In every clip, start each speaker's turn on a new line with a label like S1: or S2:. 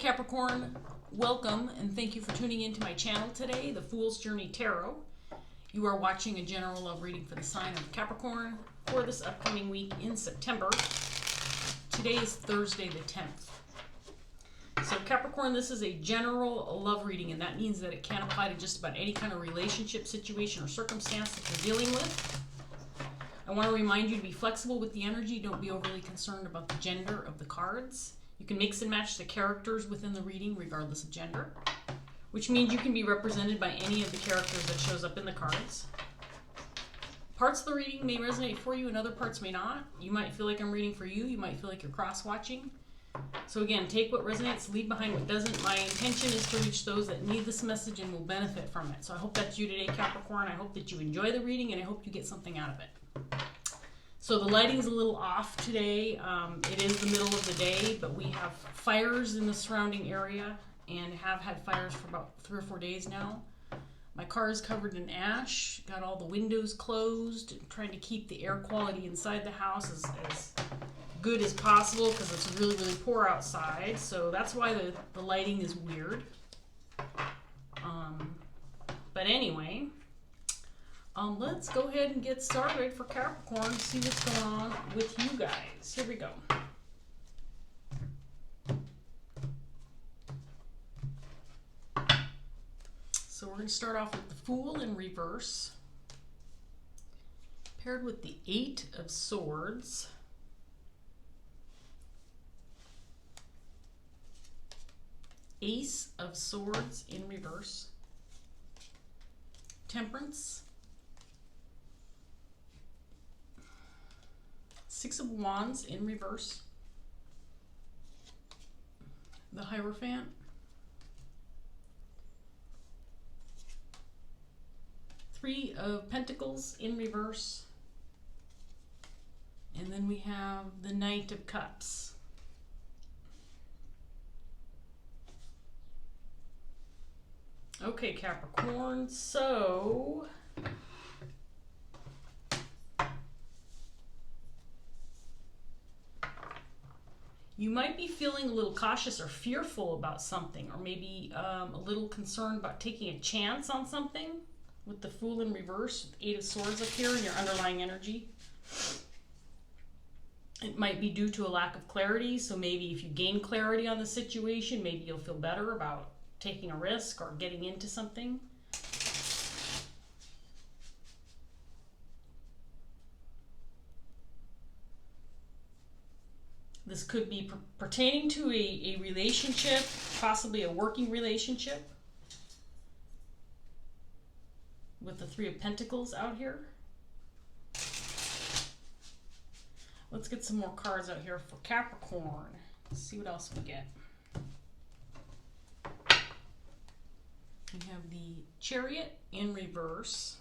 S1: Capricorn, welcome and thank you for tuning into my channel today, The Fool's Journey Tarot. You are watching a general love reading for the sign of Capricorn for this upcoming week in September. Today is Thursday the 10th. So Capricorn, this is a general love reading, and that means that it can apply to just about any kind of relationship, situation, or circumstance that you're dealing with. I want to remind you to be flexible with the energy. Don't be overly concerned about the gender of the cards. You can mix and match the characters within the reading regardless of gender, which means you can be represented by any of the characters that shows up in the cards. Parts of the reading may resonate for you and other parts may not. You might feel like I'm reading for you. You might feel like you're cross-watching. So again, take what resonates, leave behind what doesn't. My intention is to reach those that need this message and will benefit from it. So I hope that's you today, Capricorn. I hope that you enjoy the reading and I hope you get something out of it. So the lighting's a little off today. It is the middle of the day, but we have fires in the surrounding area and have had fires for about 3 or 4 days now. My car is covered in ash, got all the windows closed, trying to keep the air quality inside the house as good as possible because it's really, really poor outside. So that's why the lighting is weird. But anyway, let's go ahead and get started for Capricorn to see what's going on with you guys. Here we go. So we're going to start off with the Fool in reverse, paired with the 8 of Swords, Ace of Swords in reverse, Temperance, 6 of Wands in reverse, the Hierophant, Three of Pentacles in reverse, and then we have the Knight of Cups. Okay, Capricorn, so you might be feeling a little cautious or fearful about something, or maybe a little concerned about taking a chance on something with the Fool in reverse, with 8 of Swords up here in your underlying energy. It might be due to a lack of clarity, so maybe if you gain clarity on the situation, maybe you'll feel better about taking a risk or getting into something. This could be pertaining to a relationship, possibly a working relationship, with the 3 of Pentacles out here. Let's get some more cards out here for Capricorn. Let's see what else we get. We have the Chariot in reverse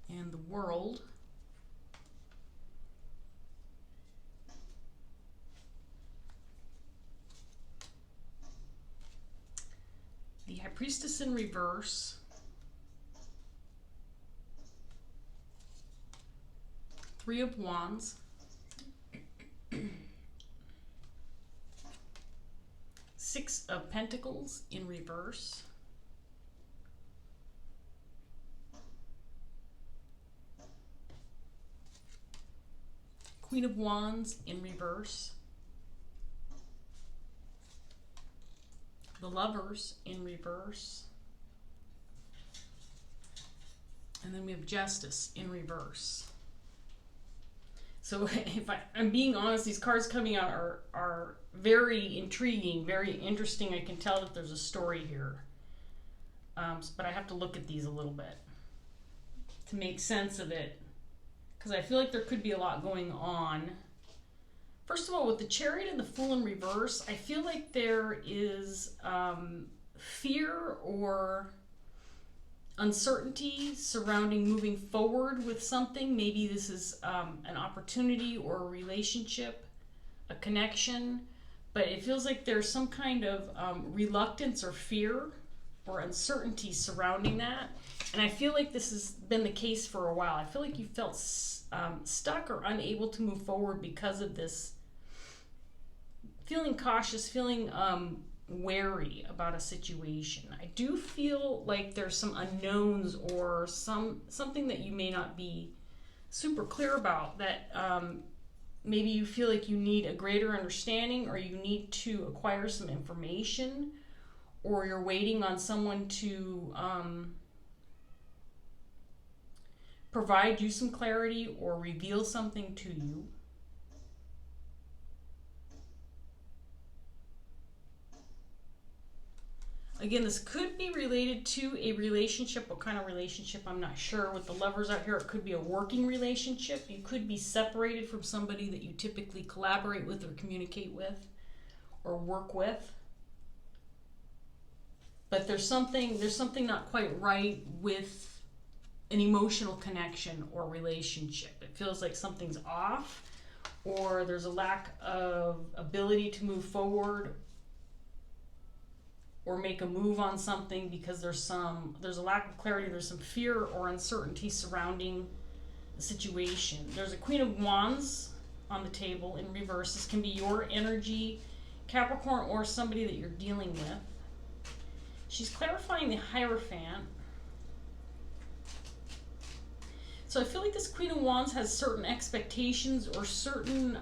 S1: and the World. The High Priestess in reverse. Three of Wands. Six of Pentacles in reverse. Queen of Wands in reverse. The Lovers in reverse. And then we have Justice in reverse. So if I'm being honest, these cards coming out are very intriguing, very interesting. I can tell that there's a story here. But I have to look at these a little bit to make sense of it, because I feel like there could be a lot going on. First of all, with the Chariot and the Fool in reverse, I feel like there is fear or uncertainty surrounding moving forward with something. Maybe this is an opportunity or a relationship, a connection, but it feels like there's some kind of reluctance or fear or uncertainty surrounding that. And I feel like this has been the case for a while. I feel like you felt stuck or unable to move forward because of this feeling cautious, feeling wary about a situation. I do feel like there's some unknowns or something that you may not be super clear about, that maybe you feel like you need a greater understanding, or you need to acquire some information, or you're waiting on someone to provide you some clarity or reveal something to you. Again, this could be related to a relationship. What kind of relationship, I'm not sure. With the Lovers out here, it could be a working relationship. You could be separated from somebody that you typically collaborate with or communicate with or work with. But there's something not quite right with an emotional connection or relationship. It feels like something's off, or there's a lack of ability to move forward or make a move on something because there's a lack of clarity, there's some fear or uncertainty surrounding the situation. There's a Queen of Wands on the table in reverse. This can be your energy, Capricorn, or somebody that you're dealing with. She's clarifying the Hierophant. So I feel like this Queen of Wands has certain expectations or certain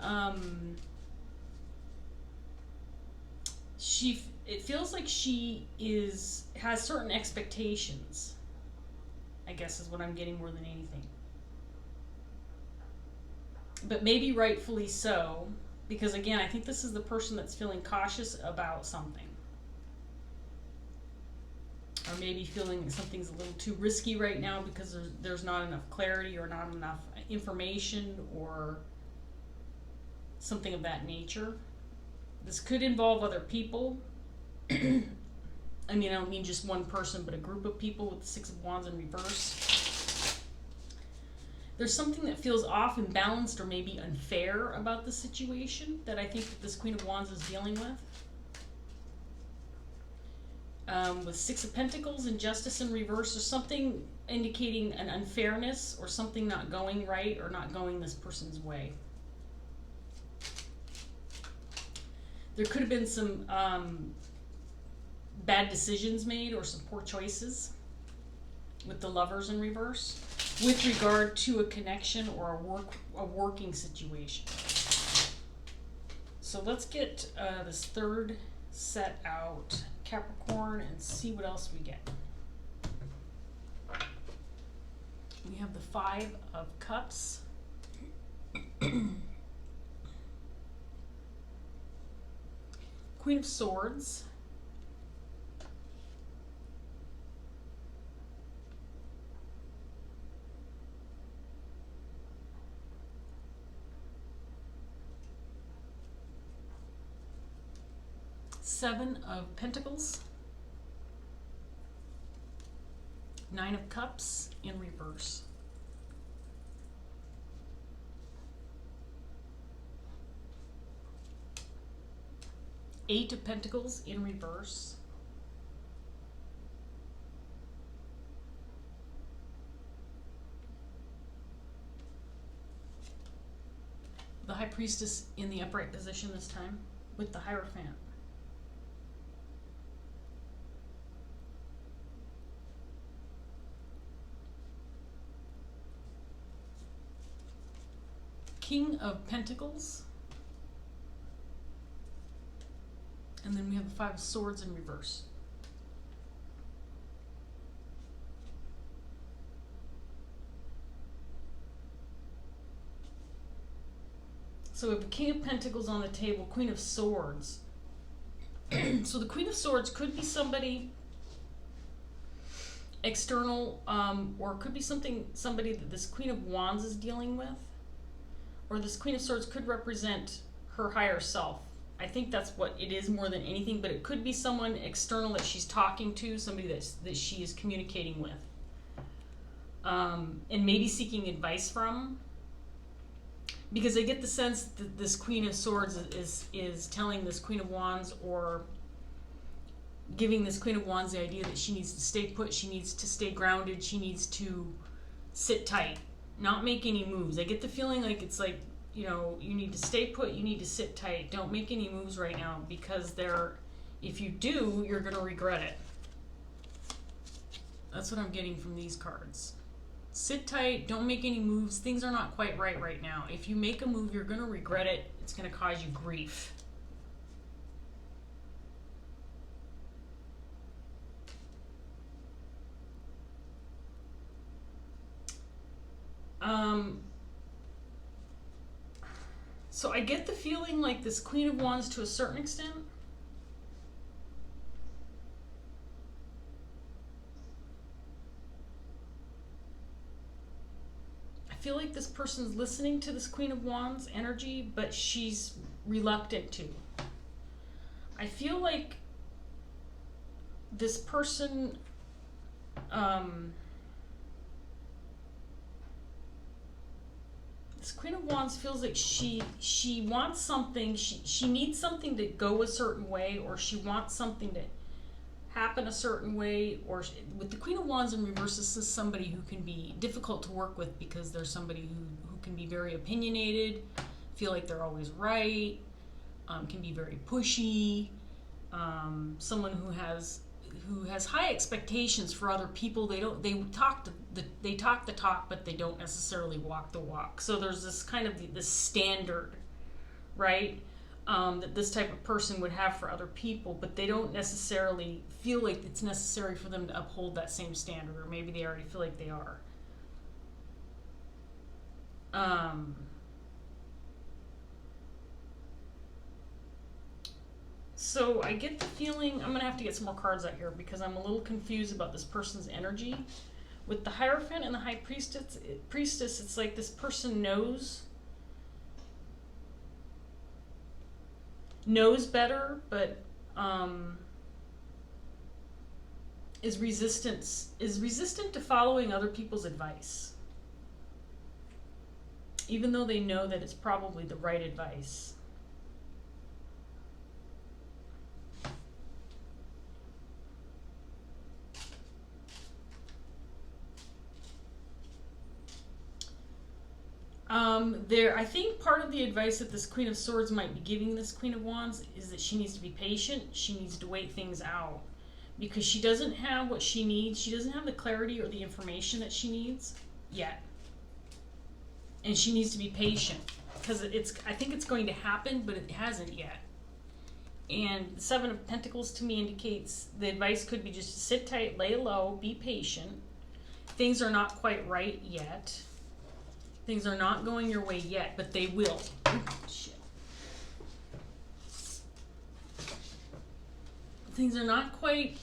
S1: it feels like she has certain expectations, I guess is what I'm getting more than anything. But maybe rightfully so, because again, I think this is the person that's feeling cautious about something. Or maybe feeling that something's a little too risky right now because there's not enough clarity or not enough information or something of that nature. This could involve other people. I mean, I don't mean just one person, but a group of people with the Six of Wands in reverse. There's something that feels off, imbalanced, or maybe unfair about the situation that I think that this Queen of Wands is dealing with. With Six of Pentacles and Justice in reverse, there's something indicating an unfairness or something not going right or not going this person's way. There could have been some bad decisions made or some poor choices with the Lovers in reverse with regard to a connection or a working situation. So let's get this third set out, Capricorn, and see what else we get. We have the Five of Cups. Queen of Swords. Seven of Pentacles. Nine of Cups in reverse. Eight of Pentacles in reverse. The High Priestess in the upright position this time with the Hierophant. King of Pentacles. And then we have the Five of Swords in reverse. So we have the King of Pentacles on the table, Queen of Swords. So the Queen of Swords could be somebody external, or it could be somebody that this Queen of Wands is dealing with. Or this Queen of Swords could represent her higher self. I think that's what it is more than anything, but it could be someone external that she's talking to, somebody that she is communicating with. And maybe seeking advice from. Because I get the sense that this Queen of Swords is telling this Queen of Wands, or giving this Queen of Wands the idea that she needs to stay put, she needs to stay grounded, she needs to sit tight, not make any moves. I get the feeling like it's like you know, you need to stay put, you need to sit tight. Don't make any moves right now, because if you do, you're going to regret it. That's what I'm getting from these cards. Sit tight, don't make any moves. Things are not quite right now. If you make a move, you're going to regret it. It's going to cause you grief. So I get the feeling like this Queen of Wands, to a certain extent, I feel like this person's listening to this Queen of Wands energy, but she's reluctant to. I feel like this person, this Queen of Wands feels like she wants something, she needs something to go a certain way, or she wants something to happen a certain way, or with the Queen of Wands in reverse, this is somebody who can be difficult to work with, because they're somebody who can be very opinionated, feel like they're always right, can be very pushy, someone who has high expectations for other people. They talk the talk, but they don't necessarily walk the walk. So there's this kind of this standard, right, that this type of person would have for other people, but they don't necessarily feel like it's necessary for them to uphold that same standard, or maybe they already feel like they are. So I get the feeling, I'm going to have to get some more cards out here, because I'm a little confused about this person's energy. With the Hierophant and the High Priestess, it's like this person knows better, but is resistant to following other people's advice, even though they know that it's probably the right advice. I think part of the advice that this Queen of Swords might be giving this Queen of Wands is that she needs to be patient. She needs to wait things out, because she doesn't have what she needs. She doesn't have the clarity or the information that she needs yet. And she needs to be patient, because I think it's going to happen, but it hasn't yet. And the Seven of Pentacles to me indicates the advice could be just to sit tight, lay low, be patient. Things are not quite right yet. Things are not going your way yet, but they will. Ooh, shit. Things are not quite,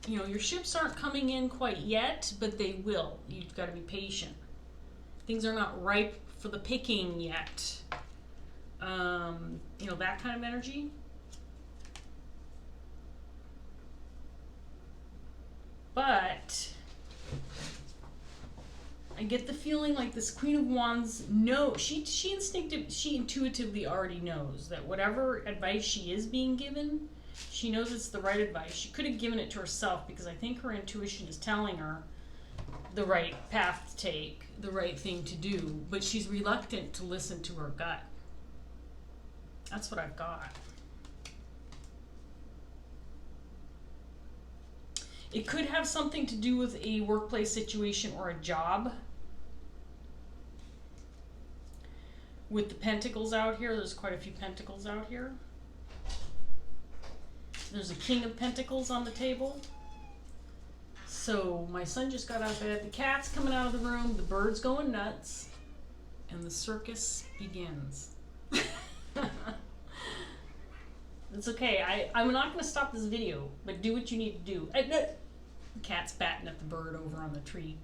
S1: your ships aren't coming in quite yet, but they will. You've got to be patient. Things are not ripe for the picking yet. That kind of energy. But I get the feeling like this Queen of Wands she intuitively already knows that whatever advice she is being given, she knows it's the right advice. She could have given it to herself, because I think her intuition is telling her the right path to take, the right thing to do, but she's reluctant to listen to her gut. That's what I've got. It could have something to do with a workplace situation or a job. With the Pentacles out here, there's quite a few Pentacles out here. There's a King of Pentacles on the table. So my son just got out of bed. The cat's coming out of the room. The bird's going nuts. And the circus begins. It's okay. I'm not going to stop this video, but do what you need to do. The cat's batting at the bird over on the tree.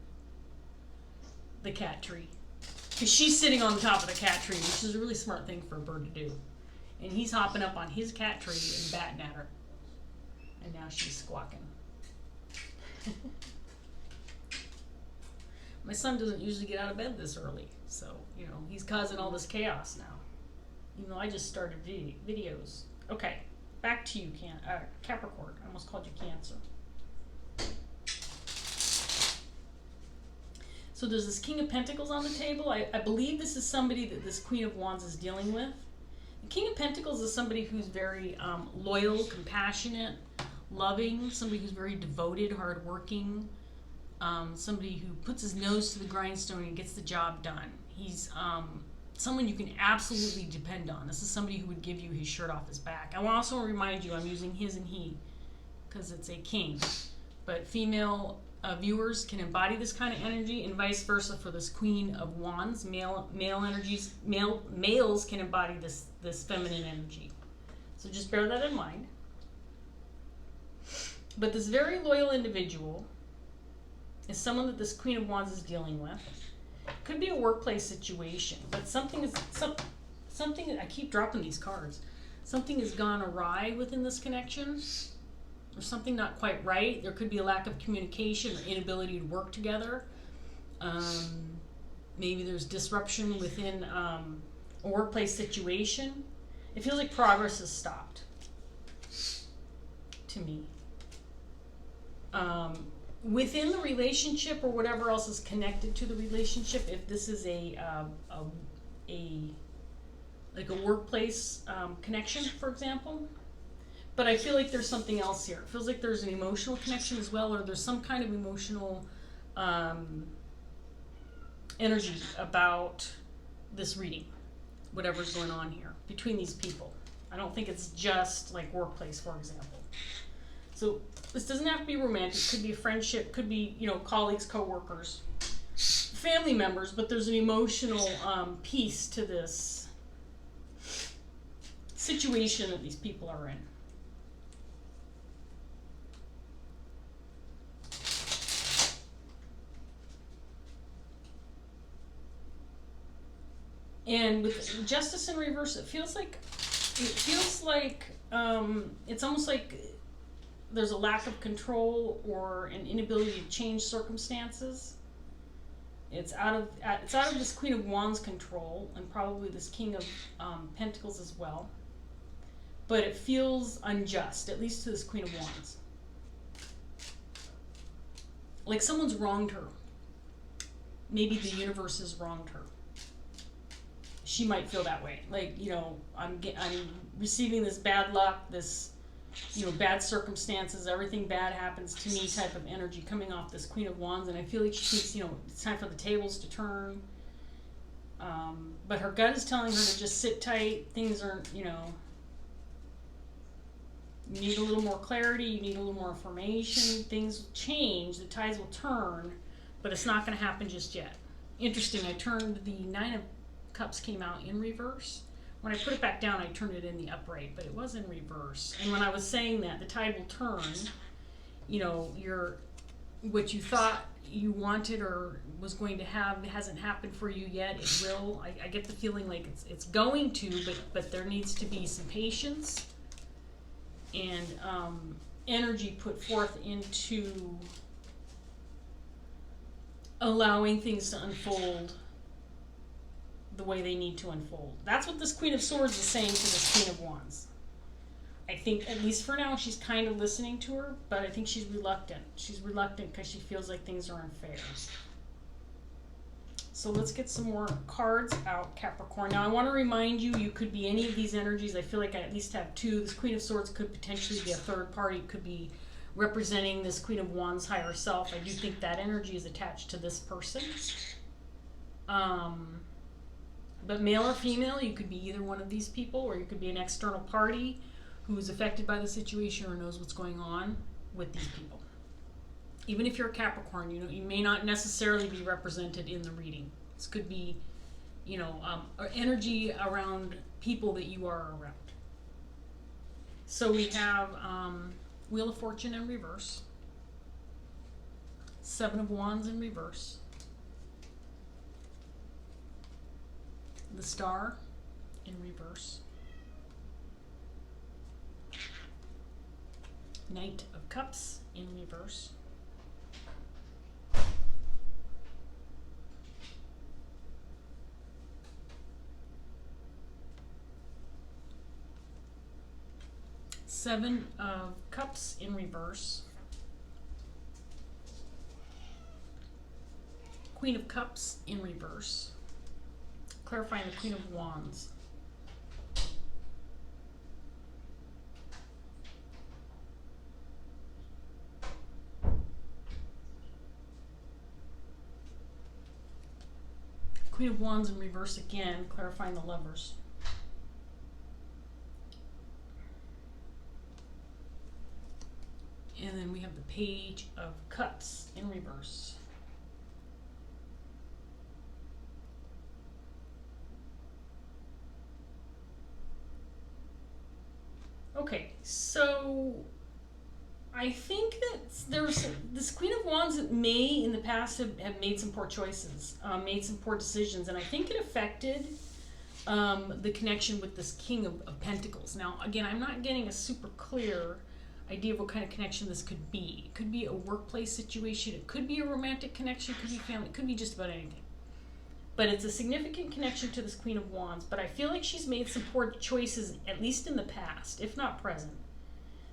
S1: The cat tree. Because she's sitting on the top of the cat tree, which is a really smart thing for a bird to do. And he's hopping up on his cat tree and batting at her. And now she's squawking. My son doesn't usually get out of bed this early, so, he's causing all this chaos now. Even though I just started videos. Okay, back to you, Capricorn. I almost called you Cancer. So So there's this King of Pentacles on the table. I believe this is somebody that this Queen of Wands is dealing with. The King of Pentacles is somebody who's very loyal, compassionate, loving, somebody who's very devoted, hardworking, somebody who puts his nose to the grindstone and gets the job done. He's someone you can absolutely depend on. This is somebody who would give you his shirt off his back. I want to also remind you I'm using his and he because it's a king. But female viewers can embody this kind of energy, and vice versa for this Queen of Wands. Males can embody this feminine energy. So just bear that in mind. But this very loyal individual is someone that this Queen of Wands is dealing with. Could be a workplace situation, but something I keep dropping these cards. Something has gone awry within this connection. There's something not quite right. There could be a lack of communication or inability to work together. Maybe there's disruption within a workplace situation. It feels like progress has stopped to me. Within the relationship or whatever else is connected to the relationship, if this is a workplace connection, for example. But I feel like there's something else here. It feels like there's an emotional connection as well, or there's some kind of emotional energy about this reading, whatever's going on here between these people. I don't think it's just like workplace, for example. So this doesn't have to be romantic. It could be a friendship, could be, colleagues, co-workers, family members, but there's an emotional piece to this situation that these people are in. And with Justice in reverse, it feels like it's almost like there's a lack of control or an inability to change circumstances. It's out of this Queen of Wands control, and probably this King of Pentacles as well. But it feels unjust, at least to this Queen of Wands. Like someone's wronged her. Maybe the universe has wronged her. She might feel that way. Like, I'm receiving this bad luck, this, bad circumstances, everything bad happens to me type of energy coming off this Queen of Wands, and I feel like she thinks, it's time for the tables to turn. But her gut is telling her to just sit tight. Things aren't, you need a little more clarity, you need a little more information. Things will change, the tides will turn, but it's not going to happen just yet. Interesting, I turned the Nine of Cups came out in reverse. When I put it back down, I turned it in the upright, but it was in reverse. And when I was saying that, the tide will turn, what you thought you wanted or was going to have hasn't happened for you yet. It will. I get the feeling like it's going to, but there needs to be some patience and energy put forth into allowing things to unfold the way they need to unfold. That's what this Queen of Swords is saying to this Queen of Wands. I think, at least for now, she's kind of listening to her, but I think she's reluctant. She's reluctant because she feels like things are unfair. So let's get some more cards out, Capricorn. Now, I want to remind you, you could be any of these energies. I feel like I at least have two. This Queen of Swords could potentially be a third party. It could be representing this Queen of Wands higher self. I do think that energy is attached to this person. But male or female, you could be either one of these people, or you could be an external party who is affected by the situation or knows what's going on with these people. Even if you're a Capricorn, you may not necessarily be represented in the reading. This could be, energy around people that you are around. So we have Wheel of Fortune in reverse, Seven of Wands in reverse, the Star in reverse, Knight of Cups in reverse, Seven of Cups in reverse, Queen of Cups in reverse. Clarifying the Queen of Wands. Queen of Wands in reverse again, clarifying the Lovers. And then we have the Page of Cups in reverse. Okay, so I think that there's this Queen of Wands that may in the past have made some poor choices, made some poor decisions, and I think it affected the connection with this King of Pentacles. Now, again, I'm not getting a super clear idea of what kind of connection this could be. It could be a workplace situation, it could be a romantic connection, it could be family, it could be just about anything. But it's a significant connection to this Queen of Wands, but I feel like she's made some poor choices, at least in the past, if not present,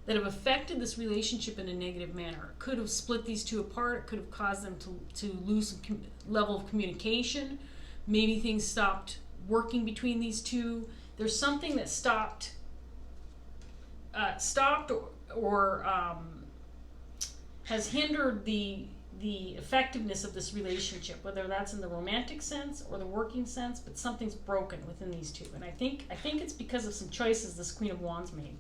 S1: that have affected this relationship in a negative manner. It could have split these two apart, it could have caused them to lose some level of communication. Maybe things stopped working between these two. There's something that stopped or has hindered the effectiveness of this relationship, whether that's in the romantic sense or the working sense, but something's broken within these two. And I think it's because of some choices this Queen of Wands made.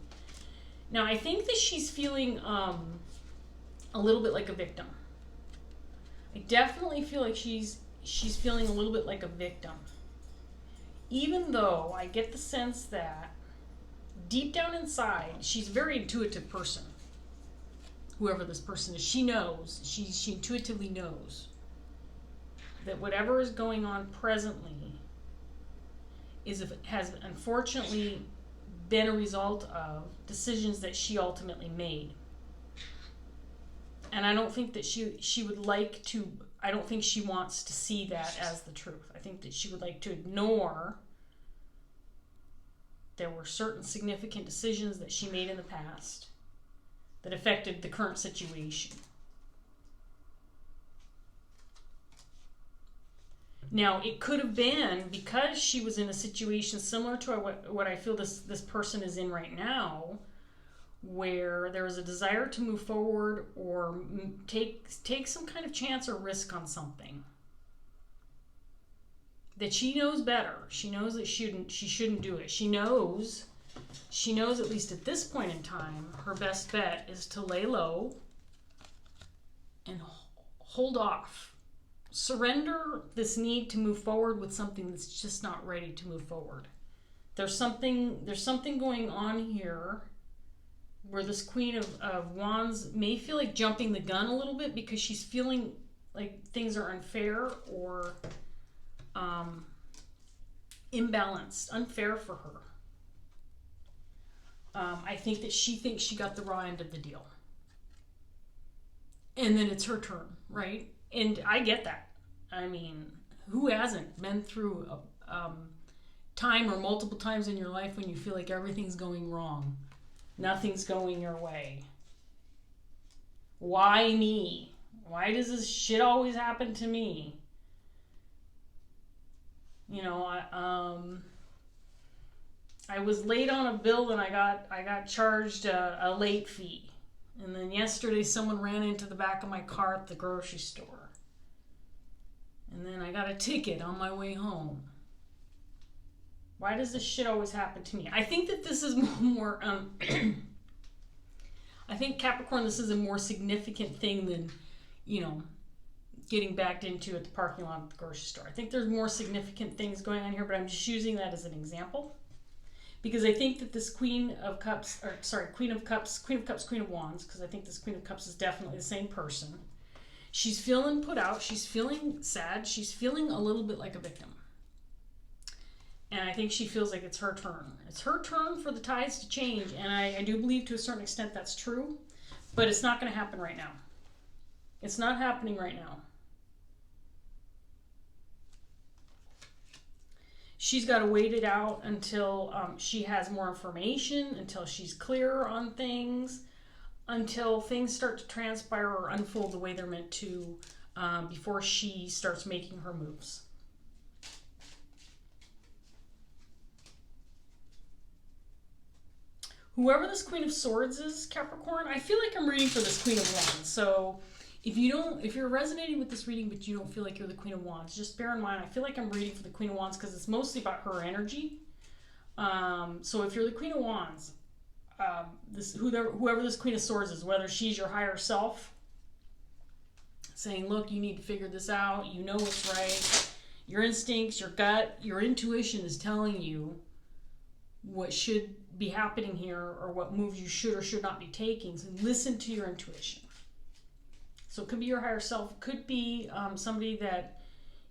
S1: Now, I think that she's feeling a little bit like a victim. I definitely feel like she's feeling a little bit like a victim. Even though I get the sense that deep down inside, she's a very intuitive person. Whoever this person is, she knows, she intuitively knows that whatever is going on presently has unfortunately been a result of decisions that she ultimately made. And I don't think that she would like to, I don't think she wants to see that as the truth. I think that she would like to ignore there were certain significant decisions that she made in the past that affected the current situation. Now, it could have been because she was in a situation similar to what I feel this person is in right now, where there is a desire to move forward or take some kind of chance or risk on something that she knows better. She knows that she shouldn't do it. She knows at least at this point in time, her best bet is to lay low and hold off. Surrender this need to move forward with something that's just not ready to move forward. There's something going on here where this Queen of Wands may feel like jumping the gun a little bit because she's feeling like things are unfair or imbalanced, unfair for her. I think that she thinks she got the raw end of the deal. And then it's her turn, right? And I get that. I mean, who hasn't been through a time or multiple times in your life when you feel like everything's going wrong? Nothing's going your way. Why me? Why does this shit always happen to me? You know, I was late on a bill and I got charged a late fee. And then yesterday someone ran into the back of my car at the grocery store. And then I got a ticket on my way home. Why does this shit always happen to me? I think that this is more I think Capricorn, this is a more significant thing than, getting backed into at the parking lot at the grocery store. I think there's more significant things going on here, but I'm just using that as an example. Because I think that this Queen of Cups, Queen of Wands, because I think this Queen of Cups is definitely the same person. She's feeling put out, she's feeling sad, she's feeling a little bit like a victim. And I think she feels like it's her turn. It's her turn for the tides to change, and I do believe to a certain extent that's true, but it's not going to happen right now. It's not happening right now. She's got to wait it out until she has more information, until she's clearer on things, until things start to transpire or unfold the way they're meant to before she starts making her moves. Whoever this Queen of Swords is, Capricorn, I feel like I'm reading for this Queen of Wands. So if you're resonating with this reading but you don't feel like you're the Queen of Wands, just bear in mind, I feel like I'm reading for the Queen of Wands because it's mostly about her energy. So if you're the Queen of Wands, whoever this Queen of Swords is, whether she's your higher self, saying, look, you need to figure this out, you know what's right, your instincts, your gut, your intuition is telling you what should be happening here or what moves you should or should not be taking. So listen to your intuition. So it could be your higher self, it could be somebody that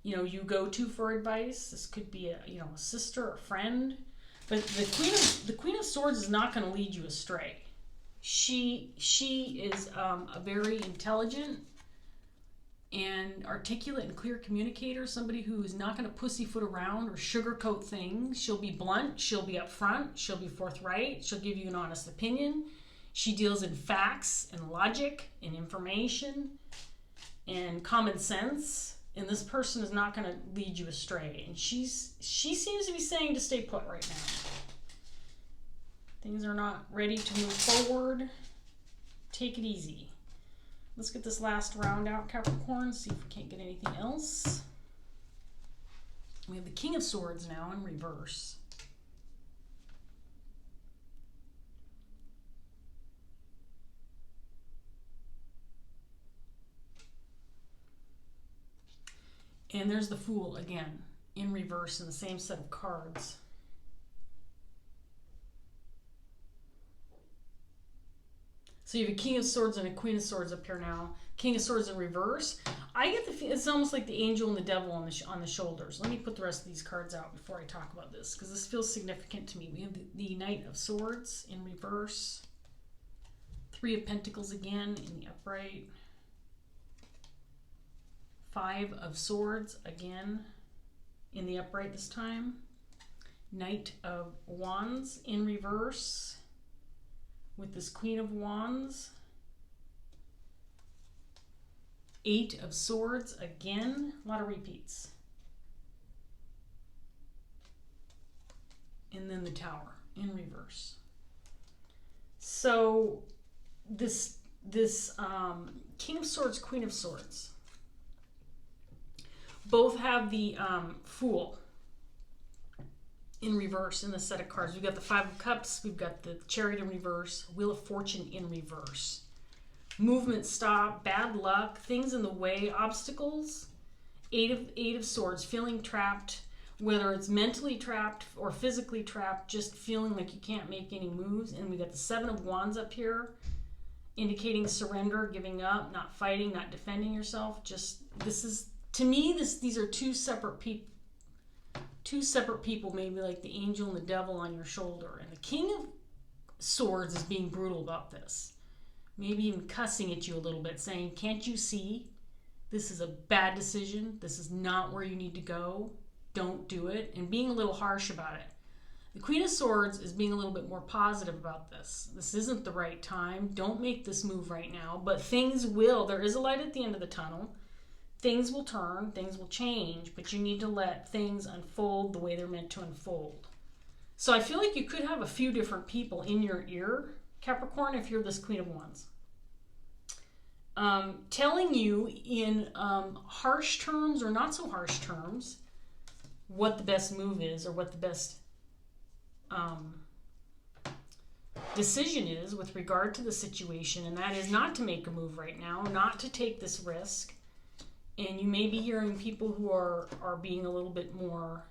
S1: you go to for advice. This could be a sister or friend. But the Queen of Swords is not going to lead you astray. She is a very intelligent and articulate and clear communicator, somebody who is not going to pussyfoot around or sugarcoat things. She'll be blunt, she'll be upfront, she'll be forthright, she'll give you an honest opinion. She deals in facts and logic and information and common sense. And this person is not going to lead you astray. And she seems to be saying to stay put right now. Things are not ready to move forward. Take it easy. Let's get this last round out, Capricorn. See if we can't get anything else. We have the King of Swords now in reverse. And there's the Fool again, in reverse in the same set of cards. So you have a King of Swords and a Queen of Swords up here now. King of Swords in reverse. I get the feeling it's almost like the angel and the devil on the shoulders. Let me put the rest of these cards out before I talk about this, because this feels significant to me. We have the Knight of Swords in reverse. Three of Pentacles again in the upright. Five of Swords again in the upright this time. Knight of Wands in reverse with this Queen of Wands. Eight of Swords again. A lot of repeats. And then the Tower in reverse. So this King of Swords, Queen of Swords, both have the Fool in reverse in the set of cards. We've got the Five of Cups, we've got the Chariot in reverse, Wheel of Fortune in reverse. Movement stop, bad luck, things in the way, obstacles. Eight of Swords, feeling trapped, whether it's mentally trapped or physically trapped, just feeling like you can't make any moves. And we got the Seven of Wands up here, indicating surrender, giving up, not fighting, not defending yourself. Just, this is, to me, these are two separate people, maybe like the angel and the devil on your shoulder. And the King of Swords is being brutal about this. Maybe even cussing at you a little bit, saying, can't you see? This is a bad decision. This is not where you need to go. Don't do it. And being a little harsh about it. The Queen of Swords is being a little bit more positive about this. This isn't the right time. Don't make this move right now. But things will. There is a light at the end of the tunnel. Things will turn, things will change, but you need to let things unfold the way they're meant to unfold. So I feel like you could have a few different people in your ear, Capricorn, if you're this Queen of Wands. Telling you in harsh terms or not so harsh terms what the best move is or what the best decision is with regard to the situation, and that is not to make a move right now, not to take this risk. And you may be hearing people who are being a little bit more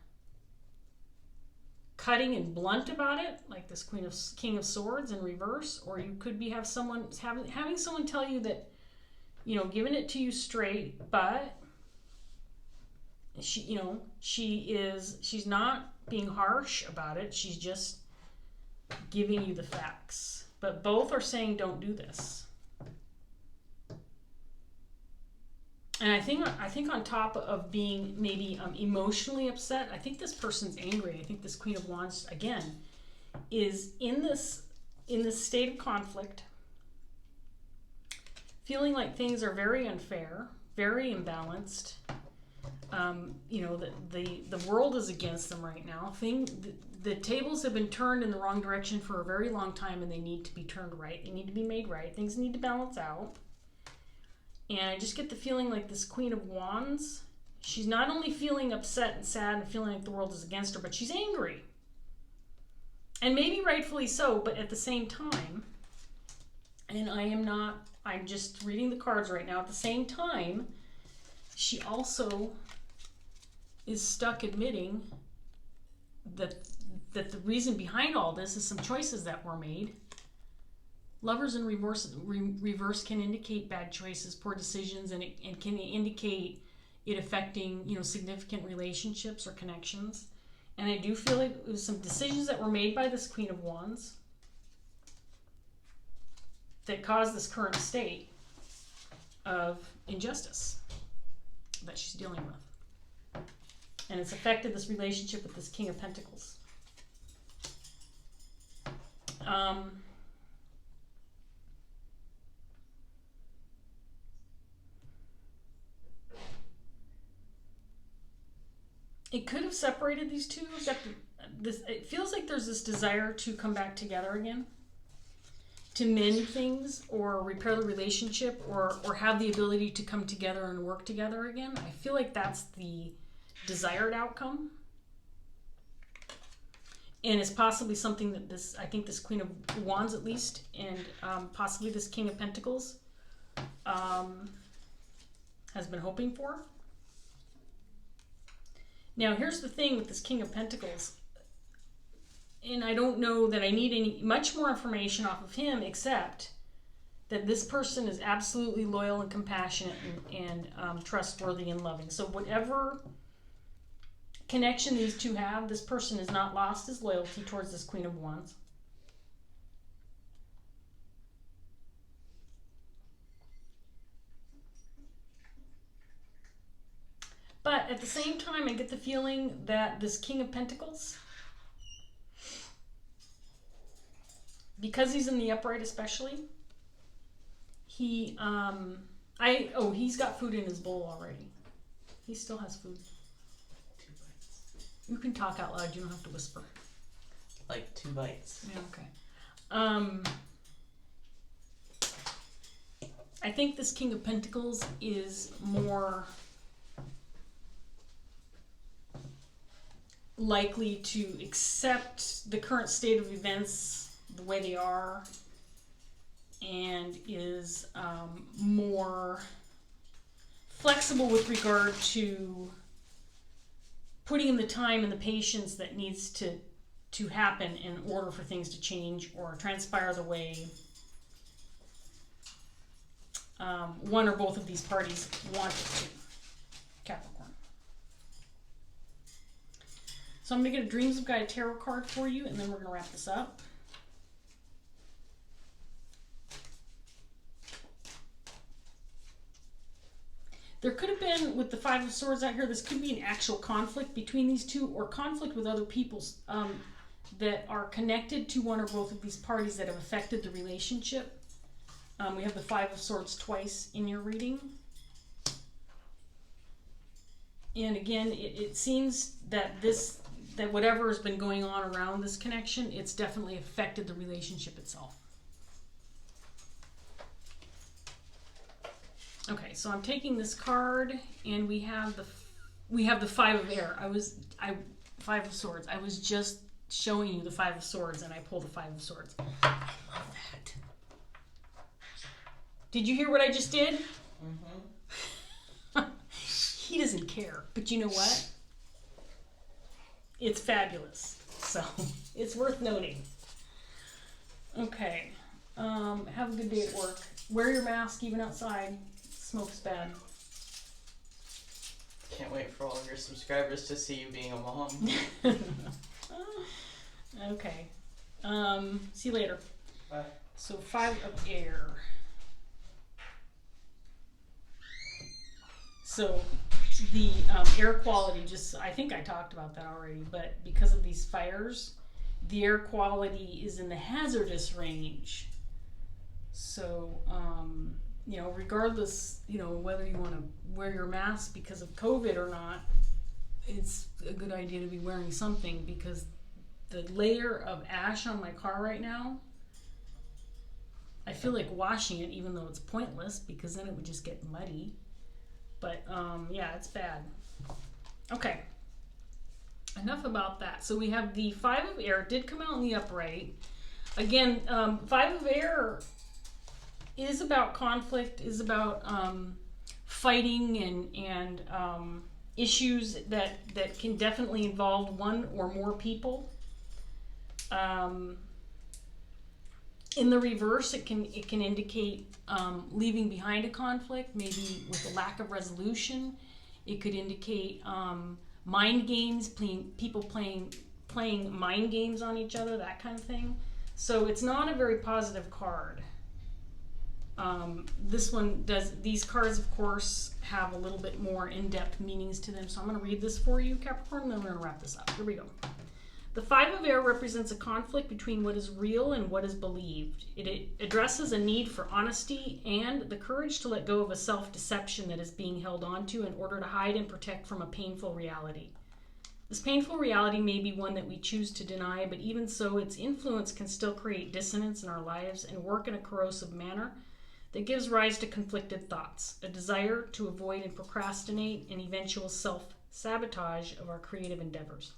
S1: cutting and blunt about it, like this King of Swords in reverse, or you could be having someone tell you that, giving it to you straight, but she's not being harsh about it. She's just giving you the facts. But both are saying don't do this. And I think on top of being maybe emotionally upset, I think this person's angry. I think this Queen of Wands, again, is in this state of conflict, feeling like things are very unfair, very imbalanced. You know, the world is against them right now. The tables have been turned in the wrong direction for a very long time, and they need to be turned right. They need to be made right. Things need to balance out. And I just get the feeling like this Queen of Wands, she's not only feeling upset and sad and feeling like the world is against her, but she's angry. And maybe rightfully so, but at the same time, and I'm just reading the cards right now, at the same time, she also is stuck admitting that the reason behind all this is some choices that were made. Lovers in reverse can indicate bad choices, poor decisions, and it can indicate it affecting, you know, significant relationships or connections. And I do feel like it was some decisions that were made by this Queen of Wands that caused this current state of injustice that she's dealing with. And it's affected this relationship with this King of Pentacles. It could have separated these two. It feels like there's this desire to come back together again, to mend things or repair the relationship or have the ability to come together and work together again. I feel like that's the desired outcome. And it's possibly something that I think this Queen of Wands at least, and possibly this King of Pentacles has been hoping for. Now, here's the thing with this King of Pentacles, and I don't know that I need much more information off of him, except that this person is absolutely loyal and compassionate and trustworthy and loving. So whatever connection these two have, this person has not lost his loyalty towards this Queen of Wands. But at the same time, I get the feeling that this King of Pentacles, because he's in the upright especially, he's got food in his bowl already. He still has food.
S2: 2 bites.
S1: You can talk out loud, you don't have to whisper.
S2: Like 2 bites.
S1: Yeah, okay. I think this King of Pentacles is more likely to accept the current state of events the way they are, and is more flexible with regard to putting in the time and the patience that needs to happen in order for things to change or transpire the way one or both of these parties want it to. Capricorn. So I'm going to get a Dreams of Gaia tarot card for you, and then we're going to wrap this up. There could have been, with the Five of Swords out here, this could be an actual conflict between these two, or conflict with other people that are connected to one or both of these parties that have affected the relationship. We have the Five of Swords twice in your reading. And again, it seems that that whatever has been going on around this connection, it's definitely affected the relationship itself. Okay, so I'm taking this card, and we have the Five of Air. Five of Swords. I was just showing you the Five of Swords, and I pulled the Five of Swords. I love that. Did you hear what I just did? Mm-hmm. He doesn't care, but you know what? It's fabulous, so it's worth noting. Okay, have a good day at work. Wear your mask even outside. Smoke's bad.
S2: Can't wait for all of your subscribers to see you being a mom.
S1: Okay. See you later.
S2: Bye.
S1: So Five of Air. So the air quality, I think I talked about that already, but because of these fires, the air quality is in the hazardous range. So regardless, whether you want to wear your mask because of COVID or not, it's a good idea to be wearing something, because the layer of ash on my car right now, I feel like washing it, even though it's pointless because then it would just get muddy. But yeah, it's bad. Okay, enough about that. So we have the Five of Air. It did come out in the upright. Again, Five of Air is about conflict, is about fighting and issues that can definitely involve one or more people. In the reverse, it can indicate leaving behind a conflict, maybe with a lack of resolution. It could indicate mind games, people playing mind games on each other, that kind of thing. So it's not a very positive card. This one does. These cards, of course, have a little bit more in-depth meanings to them. So I'm going to read this for you, Capricorn, and then we're going to wrap this up. Here we go. The Five of Air represents a conflict between what is real and what is believed. It addresses a need for honesty and the courage to let go of a self-deception that is being held onto in order to hide and protect from a painful reality. This painful reality may be one that we choose to deny, but even so, its influence can still create dissonance in our lives and work in a corrosive manner that gives rise to conflicted thoughts, a desire to avoid and procrastinate, and eventual self-sabotage of our creative endeavors.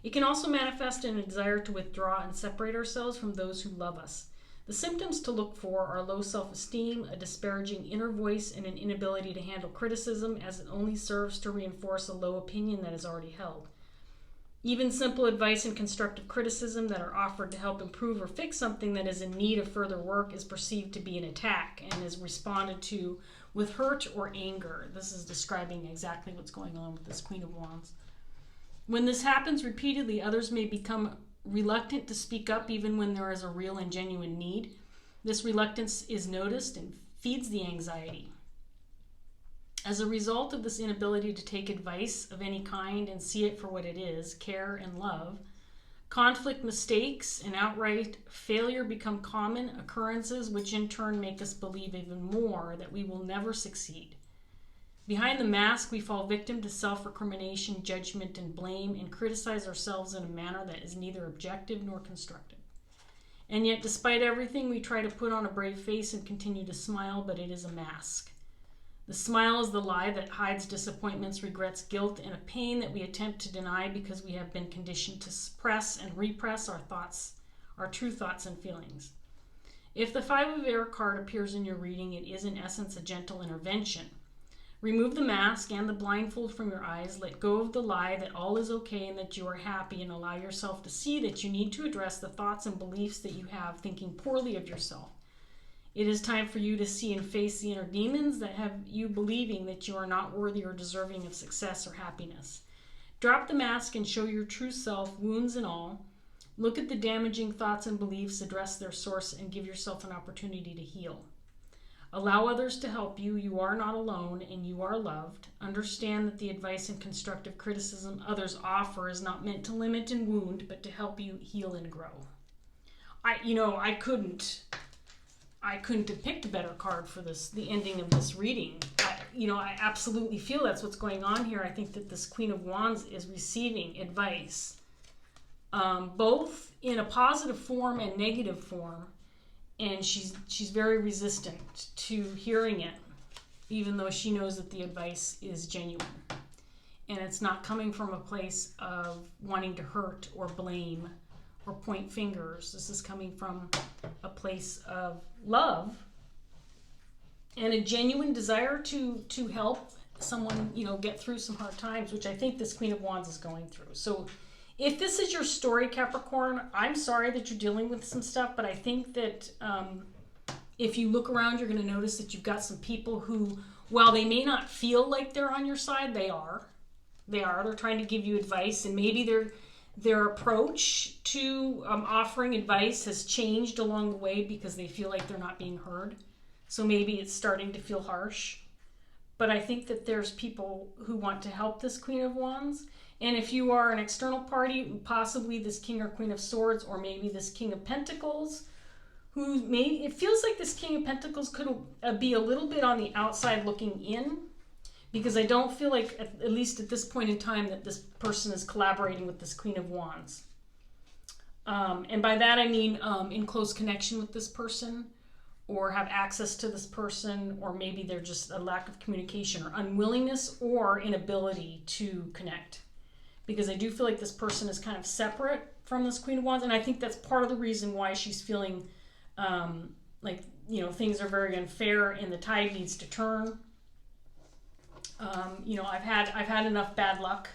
S1: It can also manifest in a desire to withdraw and separate ourselves from those who love us. The symptoms to look for are low self-esteem, a disparaging inner voice, and an inability to handle criticism, as it only serves to reinforce a low opinion that is already held. Even simple advice and constructive criticism that are offered to help improve or fix something that is in need of further work is perceived to be an attack and is responded to with hurt or anger. This is describing exactly what's going on with this Queen of Wands. When this happens repeatedly, others may become reluctant to speak up even when there is a real and genuine need. This reluctance is noticed and feeds the anxiety. As a result of this inability to take advice of any kind and see it for what it is, care and love, conflict, mistakes, and outright failure become common occurrences, which in turn make us believe even more that we will never succeed. Behind the mask, we fall victim to self-recrimination, judgment, and blame, and criticize ourselves in a manner that is neither objective nor constructive. And yet, despite everything, we try to put on a brave face and continue to smile, but it is a mask. The smile is the lie that hides disappointments, regrets, guilt, and a pain that we attempt to deny because we have been conditioned to suppress and repress our thoughts, our true thoughts and feelings. If the Five of Air card appears in your reading, it is in essence a gentle intervention. Remove the mask and the blindfold from your eyes. Let go of the lie that all is okay and that you are happy, and allow yourself to see that you need to address the thoughts and beliefs that you have thinking poorly of yourself. It is time for you to see and face the inner demons that have you believing that you are not worthy or deserving of success or happiness. Drop the mask and show your true self, wounds and all. Look at the damaging thoughts and beliefs, address their source, and give yourself an opportunity to heal. Allow others to help you. You are not alone and you are loved. Understand that the advice and constructive criticism others offer is not meant to limit and wound, but to help you heal and grow. I couldn't have picked a better card for this, the ending of this reading. I absolutely feel that's what's going on here. I think that this Queen of Wands is receiving advice, both in a positive form and negative form. And she's very resistant to hearing it, even though she knows that the advice is genuine. And it's not coming from a place of wanting to hurt or blame or point fingers. This is coming from a place of love and a genuine desire to help someone, get through some hard times, which I think this Queen of Wands is going through. So if this is your story, Capricorn, I'm sorry that you're dealing with some stuff, but I think that if you look around, you're going to notice that you've got some people who, while they may not feel like they're on your side, they are. They're trying to give you advice, and maybe their approach to offering advice has changed along the way because they feel like they're not being heard. So maybe it's starting to feel harsh. But I think that there's people who want to help this Queen of Wands. And if you are an external party, possibly this King or Queen of Swords, or maybe this King of Pentacles, who it feels like this King of Pentacles could be a little bit on the outside looking in, because I don't feel like, at least at this point in time, that this person is collaborating with this Queen of Wands. And by that I mean in close connection with this person, or have access to this person, or maybe they're just a lack of communication or unwillingness or inability to connect. Because I do feel like this person is kind of separate from this Queen of Wands, and I think that's part of the reason why she's feeling like, you know, things are very unfair and the tide needs to turn. You know, I've had enough bad luck.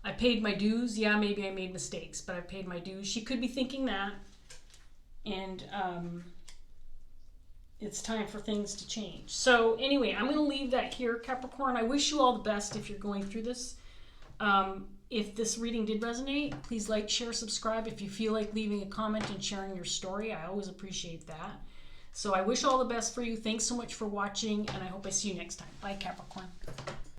S1: I paid my dues. Yeah, maybe I made mistakes, but I paid my dues. She could be thinking that, and it's time for things to change. So anyway, I'm going to leave that here, Capricorn. I wish you all the best if you're going through this. If this reading did resonate, please like, share, subscribe. If you feel like leaving a comment and sharing your story, I always appreciate that. So I wish all the best for you. Thanks so much for watching, and I hope I see you next time. Bye, Capricorn.